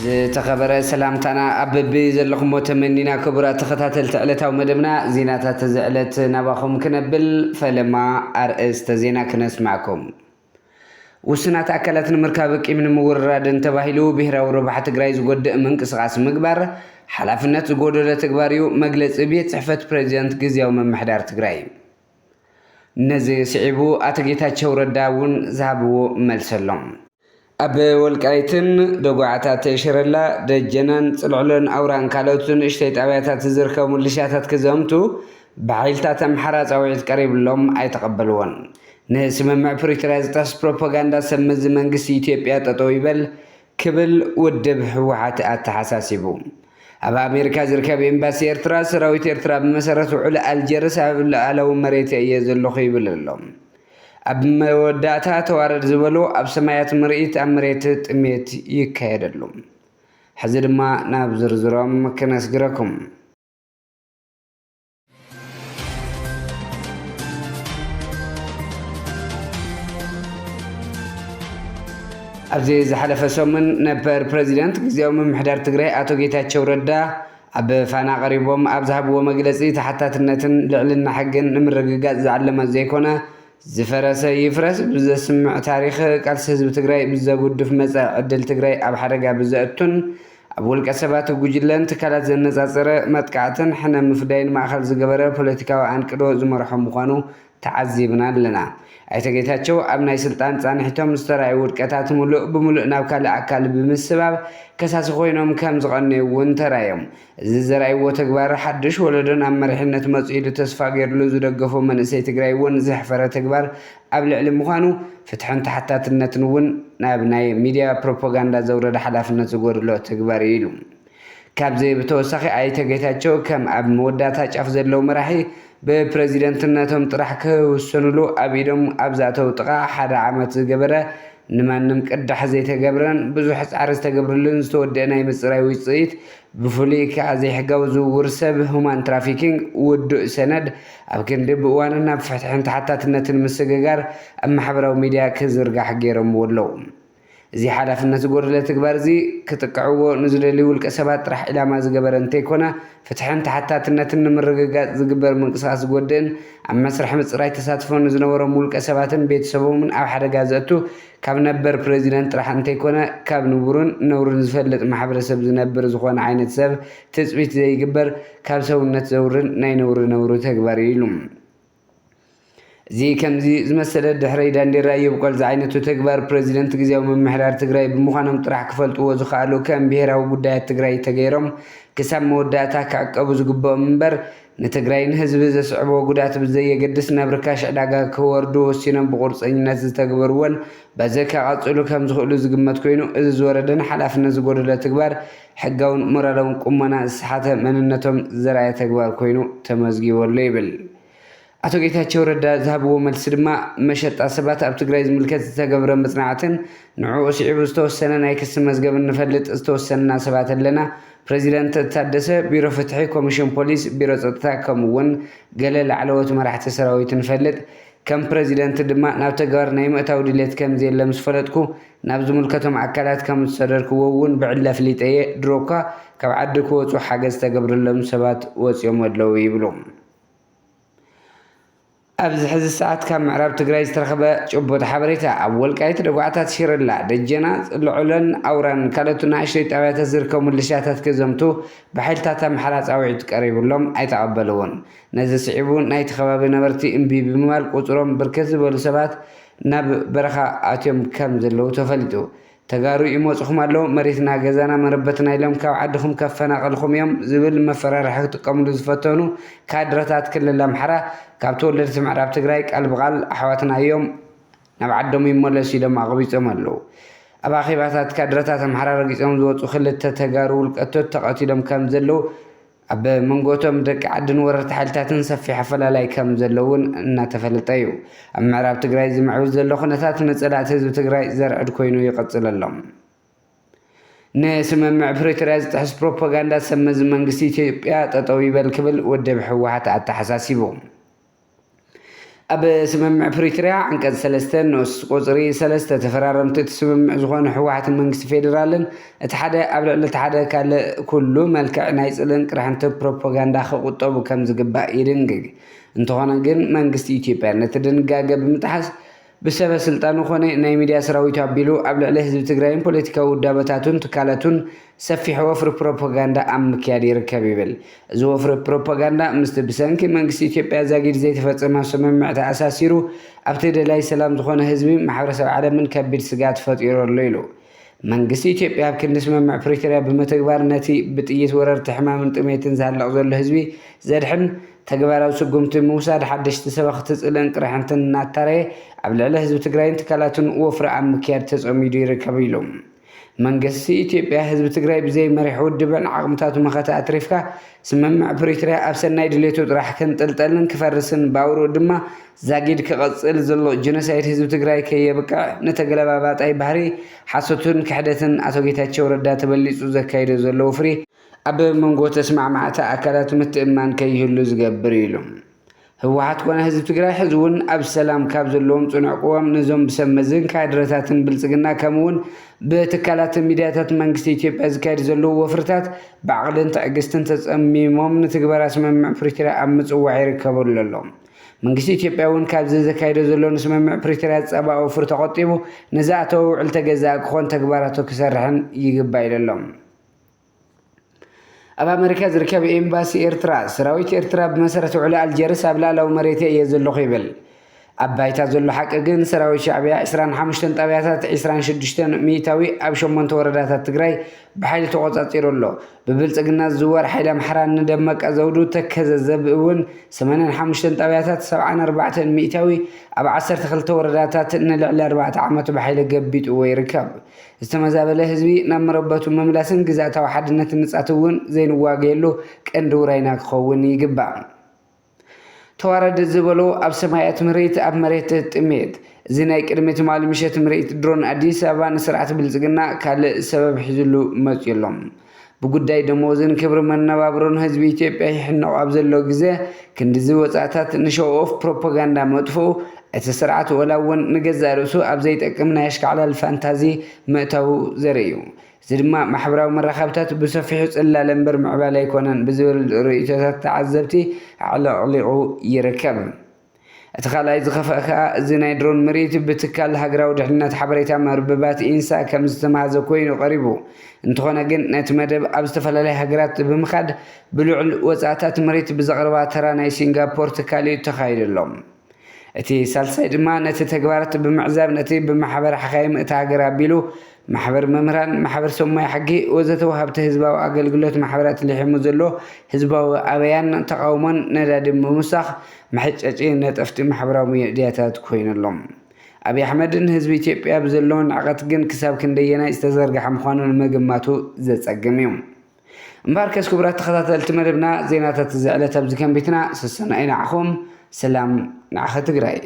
ዝተኸበረ ሰላምታና ኣበቢ ዘለኹም ተመኒና ክቡራት ተኸታተልቲ ዕለታዊ መደብና ዜናታት ዝዕለት ናባኹም ክነብል ፈለማ ኣርእስተ ዜና ክነስማዕኩም። ውስናት ኣካላት ንምርካብ ቂም ንምውርራድን ተባሂሉ ብሄራዊ ረብሓ ትግራይ ዝጎድእ ምንቅስቓስ ምግባር ሓላፍነት ዝጎደለ ተግባር እዩ መግለፂ ቤት ጽሕፈት ፕሬዚደንት ግዚያዊ ምምሕዳር ትግራይ። ነዚ ስዒቡ ኣቶ ጌታቸው ረዳ እውን ዝሃብዎ መልሲ ኣሎም። ኣብ ወልቃይትን ደጓዓታት ሽረላ ደጀናን ጽልዕሎን ኣውራን ካልኦትን ንእሽተይ ጣብያታት ዝርከቡ ምልሻታት ክዘምቱ ብሓይልታት ኣምሓራ ፃውዒት ቀሪብሎም ኣይተቐበልዎን። ንስምምዕ ፕሪቶርያ ዝጠስ ፕሮፓጋንዳ ሰመዚ መንግስቲ ኢትዮጵያ ጠጠው ይበል ክብል ውድብ ህወሓት ኣተሓሳሲቡ። ኣብ ኣሜሪካ ዝርከብ ኤምባሲ ኤርትራ ሰራዊት ኤርትራ ብመሰረት ውዕል ኣልጀርስ ኣብ ሉዓላዊ መሬት እየ ዘለኹ ይብል ኣሎም። ኣብ መወዳእታ ተዋረድ ዝበሉ ኣብ ሰማያት ምርኢት ኣብ መሬት ጥሜት ይካየደሉ። ሕዚ ድማ ናብ ዝርዝሮም ክነስግረኩም። ኣብዚ ዝሓለፈ ሰሙን ነበር ፕሬዚደንት ግዚያዊ ምምሕዳር ትግራይ ኣቶ ጌታቸው ረዳ ኣብ ፋና ቀሪቦም ኣብ ዝሃብዎ መግለፂ ተሓታትነትን ልዕልና ሕግን ንምርግጋፅ ዝዓለመ ዘይኮነ ዝፈረሰ ይፍረስ ብዘስምዕ ታሪክ ቃልሲ ህዝቢ ትግራይ ብዘጉድፍ መጻኢ ዕድል ትግራይ ኣብ ሓደጋ ብዘእቱን ኣብ ውልቀ ሰባት ጉጅለን ትካላት ዘነጻጸረ መጥቃዕትን ሕነ ምፍዳይን ማእኸል ዝገበረ ፖለቲካዊ ኣንቅዶ ዝመርሖ ምዃኑ ተዓዚብና ኣለና። ኣይተ ጌታቸው ኣብ ናይ ስልጣን ጻንሒቶም ዝተረኣዩ ውድቀታት ሙሉእ ብምሉእ ናብ ካልእ ኣካል ብምስባብ ከሳሲ ኮይኖም ከም ዝቐነዩ እውን ተራእዮም። እዚ ዘርኣይዎ ተግባር ሓድሽ ወለዶን ኣብ መሪሕነት መፂኡ ኢሉ ተስፋ ገይሩሉ ዝደገፎ መንእሰይ ትግራይ እውን ዘሕፈረ ተግባር ኣብ ልዕሊ ምዃኑ ፍትሕን ተሓታትነትን እውን ናብ ናይ ሚድያ ፕሮፓጋንዳ ዘውረደ ሓላፍነት ዝጎድሎ ተግባር እዩ ኢሉ። ካብዚ ብተወሳኺ ኣይተ ጌታቸው ከም ኣብ መወዳእታ ጫፍ ዘለው መራሒ ብፕሬዚደንትነቶም ጥራሕ ክውሰንሉ ኣብ ኢዶም ኣብ ዝኣተው ጥቓ ሓደ ዓመት ዝገበረ ንማንም ቅዳሕ ዘይተገብረን ብዙሕ ፃዕሪ ዝተገብረሉን ዝተወደአ ናይ ምፅራይ ውፅኢት ብፍሉይ ከዓ ዘይሕጋዊ ዝውውር ሰብ ሁማን ትራፊኪንግ ውዱእ ሰነድ ኣብ ክንዲ ብእዋንን ናብ ፍትሕን ተሓታትነትን ምስግጋር ኣብ ማሕበራዊ ሚድያ ክዝርጋሕ ገይሮምዎ ኣለው። እዚ ሓላፍነት ዝጎደለ ተግባር እዚ ክጥቀዕዎ ንዝደልዩ ውልቀ ሰባት ጥራሕ ዕላማ ዝገበረ እንተይኮነ ፍትሕን ተሓታትነትን ንምርግጋፅ ዝግበር ምንቅስቓስ ዝጎድእን ኣብ መስርሕ ምፅራይ ተሳትፎ ንዝነበሮም ውልቀ ሰባትን ቤተሰቦምን ኣብ ሓደጋ ዘእቱ ካብ ነበር ፕሬዚደንት ጥራሕ እንተይኮነ ካብ ንቡርን ነውርን ዝፈልጥ ማሕበረሰብ ዝነብር ዝኾነ ዓይነት ሰብ ትፅቢት ዘይግበር ካብ ሰውነት ዘውርን ናይ ነውሪ ተግባር እዩ ኢሉ። እዚ ከምዚ ዝመሰለ ድሕሪ ዳንዴራ ይብቆል ዝዓይነቱ ተግባር ፕሬዚደንት ግዚያዊ ምምሕዳር ትግራይ ብምዃኖም ጥራሕ ክፈልጥዎ ዝኽኣሉ ከም ብሄራዊ ጉዳያት ትግራይ ተገይሮም ክሳብ መወዳእታ ክዕቀቡ ዝግብኦም እምበር ንትግራይን ህዝቢ ዘስዕቦ ጉዳት ብዘየገድስ ናብ ርካሽ ዕዳጋ ክወርዱ ወሲኖም ብቁርፀኝነት ዝተግበርዎን በዚ ከቐፅሉ ከም ዝኽእሉ ዝግመት ኮይኑ እዚ ዝወረደን ሓላፍነት ዝጎደለ ተግባር ሕጋውን ሞራላውን ቁመና ዝሰሓተ መንነቶም ዘርኣየ ተግባር ኮይኑ ተመዝጊበሉ ይብል። ኣቶ ጌታቸው ረዳ ዝሃብዎ መልሲ ድማ መሸጣ ሰባት ኣብ ትግራይ ዝምልከት ዝተገብረ መፅናዕትን ንዕኡ ስዒቡ ዝተወሰነ ናይ ክሲ መዝገብ ንፈልጥ ዝተወሰነና ሰባት ኣለና። ፕሬዚደንት ታደሰ ቢሮ ፍትሒ፣ ኮሚሽን ፖሊስ፣ ቢሮ ፀጥታ ከምኡውን ገለ ላዕለዎት መራሕቲ ሰራዊት ንፈልጥ። ከም ፕሬዚደንት ድማ ናብ ተግባር ናይ ምእታው ድሌት ከምዘየለ ምስ ፈለጥኩ ናብ ዝምልከቶም ኣካላት ከም ዝሰደድክዎ እውን ብዕላ ፍሊጠየ ድሮካ ካብ ዓዲ ክወፁ ሓገዝ ተገብረሎም ሰባት ወፂኦም ኣለው ይብሉ። ኣብዚ ሕዚ ሰዓት ካብ ምዕራብ ትግራይ ዝተረኸበ ጭቡጥ ሓበሬታ ኣብ ወልቃይት ደጓዕታት ሽረላ ደጀና ጽልዕሎን ኣውራን ካልኦት ንኣሽተይ ጣብያታት ዝርከቡ ምልሻታት ክዘምቱ ብሓይልታት ኣምሓራ ፃውዒት ቀሪብሎም ኣይተቐበልዎን። ነዚ ስዒቡ ናይቲ ከባቢ ነበርቲ እምቢ ብምባል ቁፅሮም ብርክት ዝበሉ ሰባት ናብ በረኻ ኣትዮም ከም ዘለው ተፈሊጡ። ተጋሩ ይመፅኹም ኣለው መሬትና ገዛና መረበትና ኢሎም ካብ ዓድኹም ከፈናቐልኹም እዮም ዝብል መፈራርሒ ክጥቀምሉ ዝፈተኑ ካድረታት ክልል ኣምሓራ ካብ ተወለድቲ ምዕራብ ትግራይ ቃል ብቓል ኣሕዋትና እዮም ናብ ዓዶም ይመለሱ ኢሎም ኣቕቢፆም ኣለው። ኣብ ኣኼባታት ካድረታት ኣምሓራ ረጊፆም ዝወፁ ክልተ ተጋሩ ውልቀቶት ተቐቲሎም ከም ዘለው ኣብ መንጎቶም ደቂ ዓድን ወረርቲ ሓይልታትን ሰፊሕ ኣፈላላይ ከም ዘለውን እናተፈለጠ እዩ። ኣብ ምዕራብ ትግራይ ዝምዕብል ዘሎ ኩነታት ንፀላእቲ ህዝቢ ትግራይ ዘርዕድ ኮይኑ ይቐፅል ኣሎም። ንስምምዕ ፕሪቶርያ ዝጥሕስ ፕሮፓጋንዳ ሰመዚ መንግስቲ ኢትዮጵያ ጠጠው ይበል ክብል ውድብ ህወሓት ኣተሓሳሲቡ። أب سممع بريتريا عنك سلستة نص قصري سلستة تفرارمت تسممع زخون حواحة المنجس فيدرالن اتحدى قبل الاتحدى كله ملكع نايس لن كرهنت بروباغندا خقطو بكم زقبا يدنقق انتوانا جن منجس إثيوبيا نتدنقاق بمتحس بسبب سلطان خونه ناي ميديا سراويت ابيلو قبل عليه حزب تግራይን ፖለቲካዊ ውዳበታቱን ትካላቱን ሰፊሕ ወፍሪ ፕሮፓጋንዳ አምክያድ ይርከብ ይብል እዚ ወፍሪ ፕሮፓጋንዳ ምስቲ ብሰንኪ መንግስቲ ኢትዮጵያ ዛጊድ ዘይተፈጸመ ስምምዕ ተኣሳሲሩ ኣብቲ ደላይ ሰላም ዝኾነ ህዝቢ ማሕበረሰብ ዓለምን ከቢድ ስጋት ፈጢሩሉ ኢሉ መንግስቲ ኢትዮጵያ ኣብ ክንዲ ስምምዕ ፕሪቶሪያ ብመተግባር ነቲ ብጥይት ወረርቲ ሕማምን ጥሜትን ዝሃለቕ ዘሎ ህዝቢ ዘድሕን ተግባራዊ ስጉምቲ ምውሳድ ሓደሽቲ ሰበኽቲ ፅልን ቅርሕንትን እናታረየ ኣብ ልዕሊ ህዝቢ ትግራይን ትካላቱን ወፍሪ ኣብ ምክያድ ተፀሚዱ ይርከብ ኢሎም መንግስቲ ኢትዮጵያ ህዝቢ ትግራይ ብዘይ መሪሕ ውድብን ዓቕምታቱ መኸታ ኣትሪፍካ ስምምዕ ፕሪቶሪያ ኣብ ሰናይ ድሌቱ ጥራሕ ክንጥልጠልን ክፈርስን ባውሩ ድማ ዛጊድ ክቐፅል ዘሎ ጀኖሳይድ ህዝቢ ትግራይ ከየብቅዕ ነተገለባባጣይ ባህሪ ሓሶቱን ክሕደትን ኣቶ ጌታቸው ረዳ ተበሊፁ ዘካይዶ ዘሎ ወፍሪ ኣብ መንጎ ተስማዕማዕታ ኣካላት ምትእምማን ከይህሉ ዝገብር ኢሎም ህወሓት ኮነ ህዝቢ ትግራይ ሕዝውን ኣብ ሰላም ካብ ዘለዎም ጽኑዕ ቅዋም ነዞም ብሰመዝን ካድረታትን ብልጽግና ከምውን ብትካላት ሚድያታት መንግስቲ ኢትዮጵያ ዝካየድ ዘለዎ ወፍርታት ብዓቕልን ትዕግስትን ተጸሚሞም ንትግበራ ስምምዕ ፕሪቶሪያ ኣብ ምጽዋዕ ይርከበሉ ኣሎም መንግስቲ ኢትዮጵያ እውን ካብዚ ዘካየደ ዘሎ ንስምምዕ ፕሪቶሪያ ጸባኦ ወፍሪ ተቆጢቡ ነዚ ኣተው ውዕል ተገዛእ ክኾን ተግባራቱ ክሰርሕን ይግባእ ኢሎም ኣብ ኣሜሪካ ዝርከብ ኤምባሲ ኤርትራ ሰራዊት ኤርትራ ብመሰረት ውዕሊ ኣልጀርስ ኣብ ላዕላዊ መሬት እየ ዘለኹ ይብል ኣብ ባይታ ዘሎ ሓቂ ግን ሰራዊት ሻዕብያ 25 ጣብያታት 26 ሚእታዊ ኣብ 8 ወረዳታት ትግራይ ብሓይሊ ተቆጻጺሩ ኣሎ ብብልጽግና ዝወር ሓይሊ ኣምሓራ ንደመቀ ዘውዱ ተከዘዘብ እውን 85 ጣብያታት 74 ሚእታዊ ኣብ 12 ወረዳታት ንልዕሊ 4 ዓመት ብሓይሊ ገቢጡ ይርከብ ዝተመዛበለ ህዝቢ ናብ መረበቱ መምላስን ግዛእታዊ ሓድነትን ንጻት እውን ዘይንዋገየሉ ቀንዲ ውራይና ክኸውን ይግባእ ተዋረድ ዝበሎ ኣብ ሰማያት ምሬት ኣብ መሬት ጥሜት እዚ ናይ ቅድሚት ማል ምሸት ምሬት ድሮን ኣዲስ ኣበባ ንስርዓት ብልጽግና ካልእ ሰበብ ሒዙሉ መፅሎም ብጉዳይ ደሞዝን ክብሪ መነባብሮን ህዝቢ ኢትዮጵያ ይሕነቑ ኣብ ዘሎ ግዜ ክንዲ ወጻእታት ንሾው ኦፍ ፕሮፓጋንዳ መጥፎ እቲ ስርዓት ወላ እውን ንገዛእ ርእሱ ኣብ ዘይጠቅም ናይ ኣሽከዕላል ፋንታዚ ምእታው ዘርኢ እዩ እዚ ድማ ማሕበራዊ መራኸብታት ብሰፊሑ ጽላል እምበር ምዕባል ኣይኮነን ብዝብል ርእይቶታት ተዓዘብቲ ኣዕለቕሊቑ ይርከብ እቲ ካልኣይ ዝኸፍአ ከዓ እዚ ናይ ድሮን ምርኢት ብትካል ሃገራዊ ድሕንነት ሓበሬታ መርበባት ኢንሳ ከም ዝተመሃዘ ኮይኑ ቀሪቡ እንተኾነ ግን ነቲ መደብ ኣብ ዝተፈላለዩ ሃገራት ብምኻድ ብልዑል ወጻእታት ምርኢት ብዘቕርባ ተራ ናይ ሲንጋፖር ትካል ተኻይደሎም እቲ ሳልሳይ ድማ ነቲ ተግባራት ብምዕዛብ ነቲ ብማሕበር ሓኻይም እቲ ሃገር ኣቢሉ ማሕበር መምህራን ማሕበር ሰማይ ሓጊ ወዘተ ወሃብቲ ህዝባዊ ኣገልግሎት ማሕበራት ልሒሙ ዘሎ ህዝባዊ ኣበያን ተቃውሞን ነዳዲ ምውሳኽ መሕጨጪ ነጠፍቲ ማሕበራዊ ሚድያታት ኮይነሎም ኣብይ ኣሕመድን ህዝቢ ኢትዮጵያ ብዘለውን ዕቐት ግን ክሳብ ክንደየናይ ዝተዘርግሐ ምዃኑ ንምግማቱ ዘጸግም እዩ እምበር ከስ ክቡራት ተኸታተልቲ መደብና ዜናታት ዝዕለት ኣብዚ ከንቢትና ስሰናይ ንዓኹም ሰላም ንዓኸ ትግራይ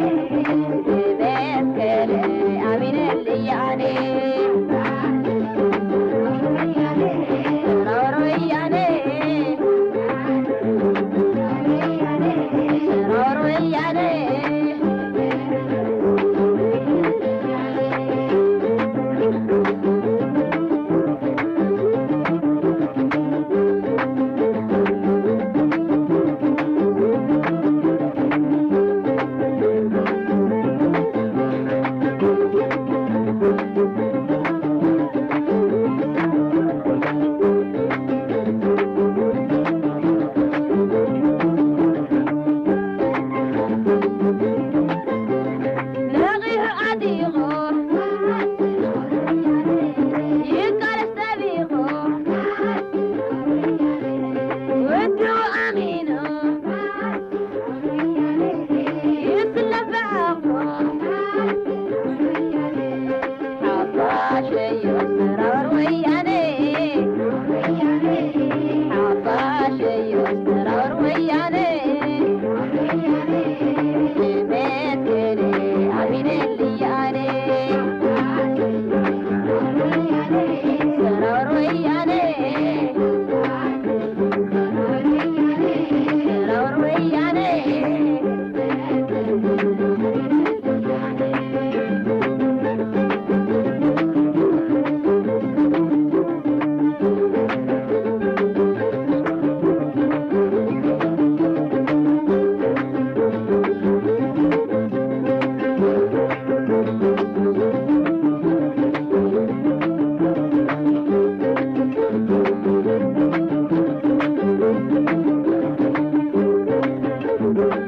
Yeah. you.